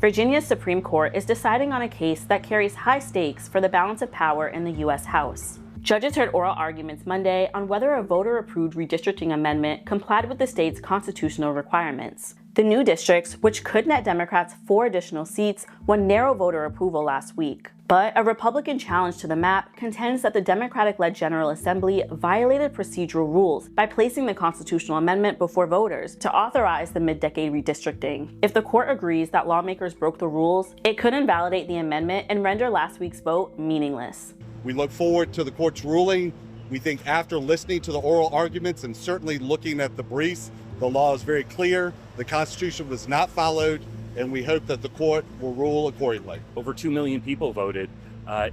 Virginia's Supreme Court is deciding on a case that carries high stakes for the balance of power in the U.S. House. Judges heard oral arguments Monday on whether a voter-approved redistricting amendment complied with the state's constitutional requirements. The new districts, which could net Democrats 4 additional seats, won narrow voter approval last week. But a Republican challenge to the map contends that the Democratic-led General Assembly violated procedural rules by placing the constitutional amendment before voters to authorize the mid-decade redistricting. If the court agrees that lawmakers broke the rules, it could invalidate the amendment and render last week's vote meaningless. We look forward to the court's ruling. We think after listening to the oral arguments and certainly looking at the briefs, the law is very clear. The Constitution was not followed, and we hope that the court will rule accordingly. Over 2 million people voted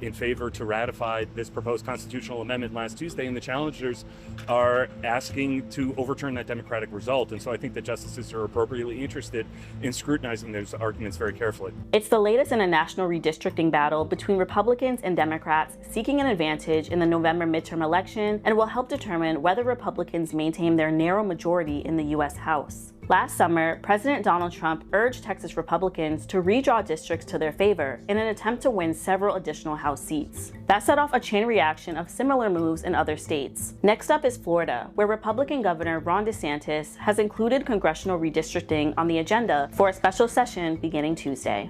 in favor to ratify this proposed constitutional amendment last Tuesday, and the challengers are asking to overturn that Democratic result. And so I think that justices are appropriately interested in scrutinizing those arguments very carefully. It's the latest in a national redistricting battle between Republicans and Democrats seeking an advantage in the November midterm election, and will help determine whether Republicans maintain their narrow majority in the U.S. House. Last summer, President Donald Trump urged Texas Republicans to redraw districts to their favor in an attempt to win several additional House seats. That set off a chain reaction of similar moves in other states. Next up is Florida, where Republican Governor Ron DeSantis has included congressional redistricting on the agenda for a special session beginning Tuesday.